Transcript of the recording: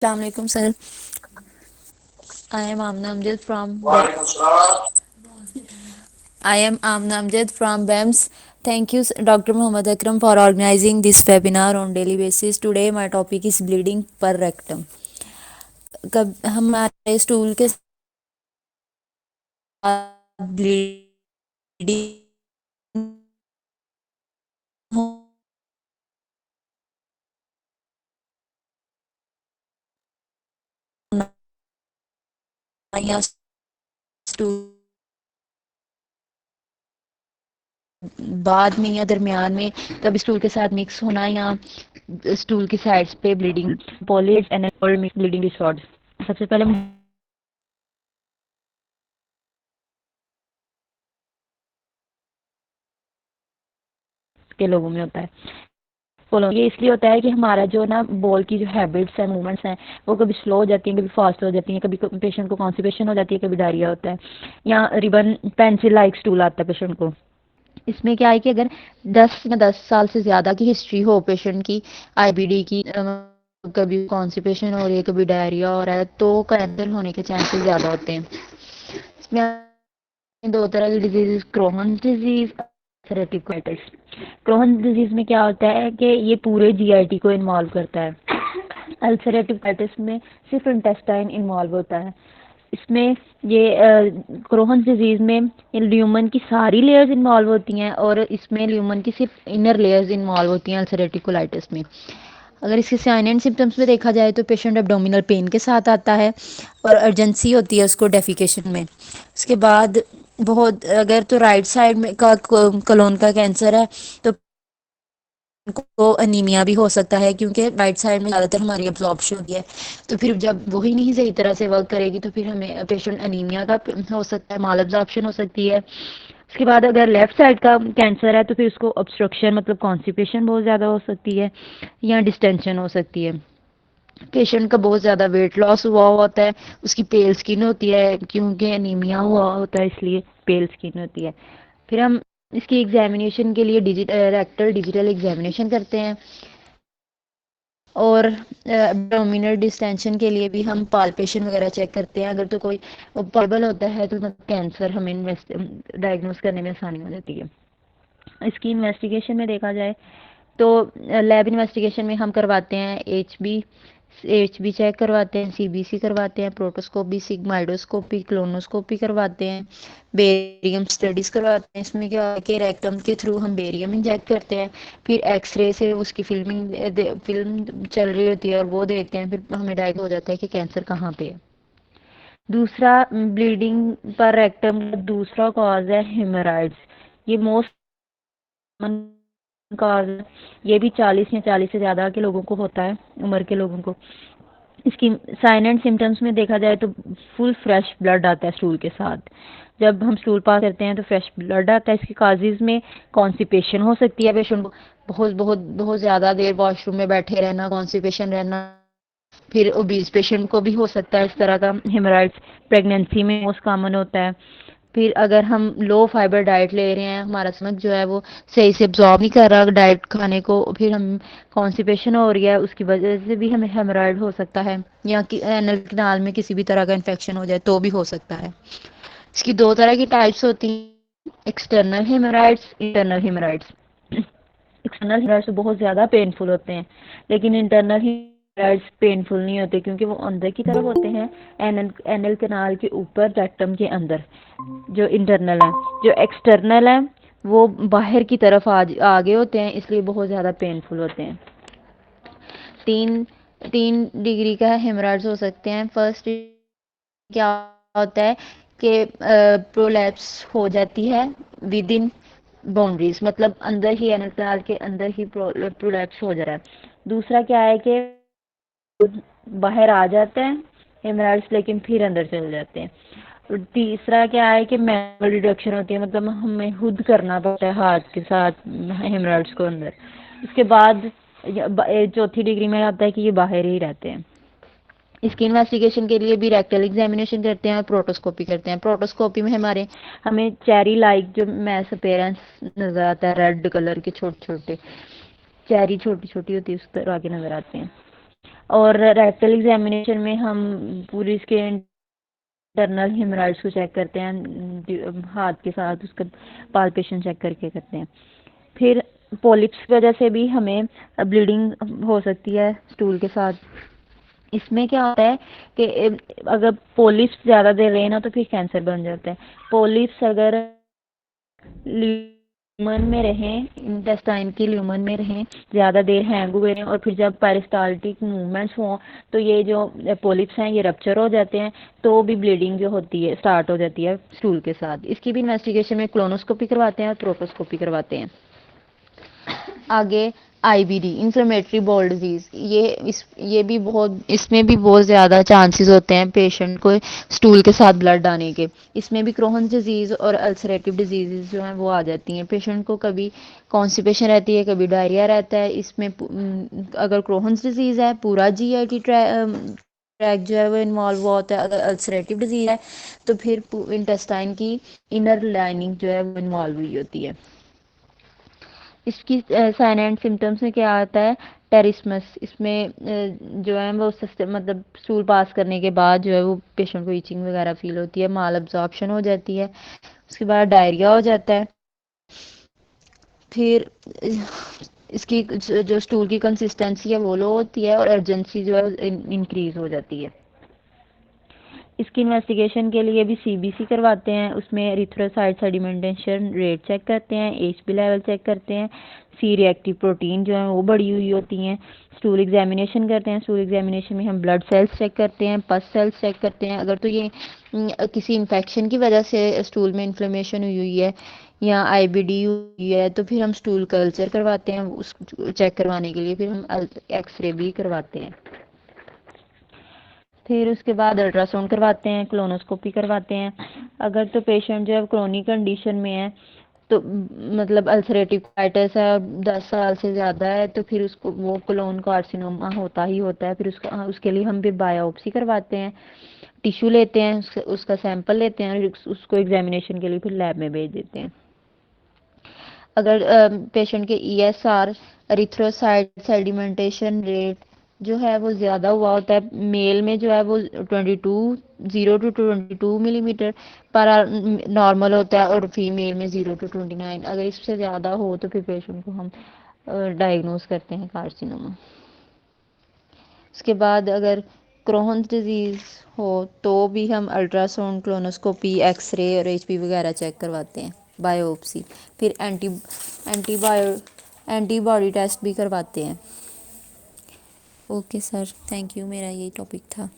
Assalamualaikum sir. I am Amna Amjad from I am Amna Amjad from BEMS. Thank you, Dr. Muhammad Akram, for organizing this webinar on daily basis. Today, my topic is bleeding per rectum. कब हमारे stool के साथ bleeding होना या stool बाद में या दरमियान में कभी स्टूल के साथ मिक्स होना या स्टूल की साइड्स पे bleeding polyp and mix bleeding disorder. सबसे पहले हम के लोगों में होता है। बोलो ये इसलिए होता है कि हमारा जो ना बॉल की जो हैबिट्स है, मूवमेंट्स हैं, वो कभी स्लो हो जाती हैं, कभी फास्ट हो जाती हैं, कभी पेशेंट को कॉन्स्टिपेशन हो जाती है, कभी डायरिया होता है, या रिबन पेंसिल लाइक स्टूल आता है पेशेंट को। इसमें क्या है कि अगर 10 साल से ज़्यादा की हिस्ट्री हो पेशेंट की आईबीडी की, कभी कॉन्स्टिपेशन हो रही है, कभी डायरिया हो रहा है, तो कैंसर होने के चांसेस ज़्यादा होते हैं। इसमें दो तरह की disease, Crohn disease, ulcerative colitis. Crohn disease में क्या होता है कि ये पूरे जीआईटी को इन्वॉल्व करता है। अल्सरेटिव कोलाइटिस में सिर्फ इंटेस्टाइन इन्वॉल्व होता है। इसमें ये क्रोहन डिजीज में ल्यूमन की सारी लेयर्स इन्वॉल्व होती हैं और इसमें ल्यूमन की सिर्फ इनर लेयर्स इन्वॉल्व होती हैं अल्सरेटिव कोलाइटिस में। अगर इसके साइन एंड सिम्टम्स में देखा जाए तो पेशेंट एब्डोमिनल पेन के साथ आता है और अर्जेंसी होती है उसको डेफिकेशन में। उसके बाद बहुत अगर तो राइट साइड में का कलोन का कैंसर है तो को अनीमिया भी हो सकता है, क्योंकि राइट साइड में ज़्यादातर हमारी एब्जॉर्प्शन होती है। तो फिर जब वही नहीं सही तरह से वर्क करेगी तो फिर हमें पेशेंट अनीमिया का हो सकता है, माल एब्जॉर्प्शन हो सकती है। उसके बाद अगर लेफ्ट साइड का कैंसर है तो फिर उसको ऑब्स्ट्रक्शन मतलब कॉन्स्टिपेशन बहुत ज़्यादा हो सकती है या डिस्टेंशन हो सकती है। पेशेंट का बहुत ज़्यादा वेट लॉस हुआ होता है, उसकी पेल स्किन होती है क्योंकि एनीमिया हुआ होता है, इसलिए पेल स्किन होती है। फिर हम इसकी एग्जामिनेशन के लिए रेक्टल डिजिटल एग्जामिनेशन करते हैं और एब्डोमिनल डिस्टेंशन के लिए भी हम पाल्पेशन वगैरह चेक करते हैं। अगर तो कोई पॉसिबल होता है तो कैंसर हमें डायग्नोस करने में आसानी हो जाती है। इसकी इन्वेस्टिगेशन में देखा जाए तो लैब इन्वेस्टिगेशन में हम करवाते हैं एचबी चेक करवाते हैं, सीबीसी करवाते हैं, प्रोटोस्कोपी, सिग्माइडोस्कोपी, क्लोनोस्कोपी करवाते हैं, बेरियम स्टडीज करवाते हैं। इसमें क्या है कि रेक्टम के थ्रू हम बेरियम इंजेक्ट करते हैं, फिर एक्सरे से उसकी फिल्म चल रही होती है और वो देखते हैं, फिर हमें डायग्नोस हो जाता है कि कैंसर कहाँ पे है। दूसरा, ब्लीडिंग पर रेक्टम का दूसरा कॉज है हेमोराइड्स। ये मोस्ट कॉज है। ये भी 40 या 40 से ज़्यादा के लोगों को होता है, उम्र के लोगों को। इसकी साइन एंड सिम्टम्स में देखा जाए तो फुल फ्रेश ब्लड आता है स्टूल के साथ। जब हम स्टूल पास करते हैं तो फ्रेश ब्लड आता है। इसकी काजेज में कॉन्स्टिपेशन हो सकती है पेशेंट को, बहुत बहुत बहुत ज़्यादा देर वॉशरूम में बैठे रहना, कॉन्स्टिपेशन रहना। फिर ओबीज पेशेंट को भी हो सकता है इस तरह का हेमोराइड्स। प्रेगनेंसी में मोस्ट कॉमन होता है। फिर अगर हम लो फाइबर डाइट ले रहे हैं, हमारा स्टमक जो है वो सही से एब्जॉर्ब नहीं कर रहा डाइट खाने को, फिर हम कॉन्स्टिपेशन हो रही है, उसकी वजह से भी हमें हेमोराइड हो सकता है, या कि एनल कैनाल में किसी भी तरह का इन्फेक्शन हो जाए तो भी हो सकता है। इसकी दो तरह की टाइप्स होती हैं, external haemorrhoids, internal haemorrhoids. External haemorrhoids बहुत ज़्यादा पेनफुल होते हैं, लेकिन इंटरनल हेमोराइड्स पेनफुल नहीं होते क्योंकि वो अंदर की तरफ होते हैं, एनल कैनाल के ऊपर रेक्टम के अंदर, जो इंटरनल है। जो एक्सटर्नल है वो बाहर की तरफ आगे होते हैं, इसलिए बहुत ज़्यादा पेनफुल होते हैं। तीन तीन डिग्री का हेमोराइड्स हो सकते हैं। फर्स्ट क्या होता है कि प्रोलैप्स हो जाती है विद इन बाउंड्रीज, मतलब अंदर ही एनल कैनाल के अंदर ही प्रोलैप्स हो जा रहा है। दूसरा क्या है कि बाहर आ जाते हैं हेमराइड्स, लेकिन फिर अंदर चले जाते हैं। और तीसरा क्या है कि मैनुअल रिडक्शन होती है, मतलब हमें खुद करना पड़ता है हाथ के साथ हेमराइड्स को अंदर। इसके बाद चौथी डिग्री में आता है कि ये बाहर ही रहते हैं। इसकी इन्वेस्टिगेशन के लिए भी रेक्टल एग्जामिनेशन करते हैं और प्रोटोस्कोपी करते हैं। प्रोटोस्कोपी में हमें चेरी लाइक जो मैस अपीयरेंस नज़र आता है, रेड कलर के छोटे छोटे चेरी छोटी छोटी होती है, उस तरह के नज़र आते हैं। और रेक्टल एग्जामिनेशन में हम पूरी इसके इंटरनल हेमराइड्स को चेक करते हैं, हाथ के साथ उसका पाल्पेशन चेक करके करते हैं। फिर पॉलिप्स की वजह से भी हमें ब्लीडिंग हो सकती है स्टूल के साथ। इसमें क्या होता है कि अगर पॉलिप्स ज़्यादा देर रहे ना तो फिर कैंसर बन जाता है। पॉलिप्स अगर ल्यूमन में रहें, इंटेस्टाइन की ल्यूमन में रहें, ज़्यादा देर हैंग हुए रहें और फिर जब पेरिस्टाल्टिक मूवमेंट्स हों तो ये जो पॉलिप्स हैं ये रप्चर हो जाते हैं, तो भी ब्लीडिंग जो होती है स्टार्ट हो जाती है स्टूल के साथ। इसकी भी इन्वेस्टिगेशन में कोलोनोस्कोपी करवाते हैं और थ्रोटोस्कोपी करवाते हैं। आगे आईबीडी, इन्फ्लेमेटरी बाउल डिजीज, ये भी बहुत, इसमें भी बहुत ज़्यादा चांसेस होते हैं पेशेंट को स्टूल के साथ ब्लड आने के। इसमें भी क्रोहन्स डिजीज़ और अल्सरेटिव डिजीज़ जो हैं वो आ जाती हैं। पेशेंट को कभी कॉन्स्टिपेशन रहती है, कभी डायरिया रहता है। इसमें अगर क्रोहन्स डिजीज़ है पूरा जीआईटी ट्रैक जो है वो इन्वॉल्व हुआ होता है। अगर अल्सरेटिव डिजीज़ है तो फिर इंटेस्टाइन की इनर लाइनिंग जो है वो इन्वॉल्व हुई होती है। इसकी साइन एंड सिम्टम्स में क्या आता है, टेरिस्मस। इसमें जो है वो मतलब स्टूल पास करने के बाद जो है वो पेशेंट को ईचिंग वगैरह फील होती है, माल अब्जॉर्प्शन हो जाती है, उसके बाद डायरिया हो जाता है। फिर इसकी जो स्टूल की कंसिस्टेंसी है वो लो होती है और अर्जेंसी जो है इंक्रीज हो जाती है। इसकी इन्वेस्टिगेशन के लिए भी सीबीसी करवाते हैं, उसमें एरिथ्रोसाइट सेडिमेंटेशन रेट चेक करते हैं, एचबी लेवल चेक करते हैं, सी रिएक्टिव प्रोटीन जो है वो बढ़ी हुई होती हैं। स्टूल एग्जामिनेशन करते हैं, स्टूल एग्जामिनेशन में हम ब्लड सेल्स चेक करते हैं, पस सेल्स चेक करते हैं। अगर तो ये किसी इन्फेक्शन की वजह से स्टूल में इन्फ्लेमेशन हुई हुई है या आईबीडी हुई है तो फिर हम स्टूल कल्चर करवाते हैं। उस चेक करवाने के लिए फिर हम एक्सरे भी करवाते हैं। फिर उसके बाद अल्ट्रासाउंड करवाते हैं, कोलोनोस्कोपी करवाते हैं। अगर तो पेशेंट जो है क्रोनिक कंडीशन में है तो मतलब अल्सरेटिव कोलाइटिस है और 10 साल से ज़्यादा है तो फिर उसको वो कोलोन कार्सिनोमा होता ही होता है। फिर उसके लिए हम फिर बायोप्सी करवाते हैं, टिश्यू लेते हैं, उसका सैंपल लेते हैं और उसको एग्जामिनेशन के लिए फिर लैब में भेज देते हैं। अगर पेशेंट के ईएसआर, एरिथ्रोसाइट सेडिमेंटेशन रेट जो है वो ज़्यादा हुआ होता है, मेल में जो है वो 0 to 22 मिलीमीटर पर नॉर्मल होता है और फीमेल में 0 to 29। अगर इससे ज़्यादा हो तो फिर पेशेंट को हम डायग्नोज करते हैं कार्सिनोमा। उसके बाद अगर क्रोहन्स डिजीज़ हो तो भी हम अल्ट्रासाउंड, कोलोनोस्कोपी, एक्सरे और एचपी वगैरह चेक करवाते हैं, बायोप्सी। फिर एंटीबॉडी टेस्ट भी करवाते हैं। ओके सर, थैंक यू, मेरा यही टॉपिक था।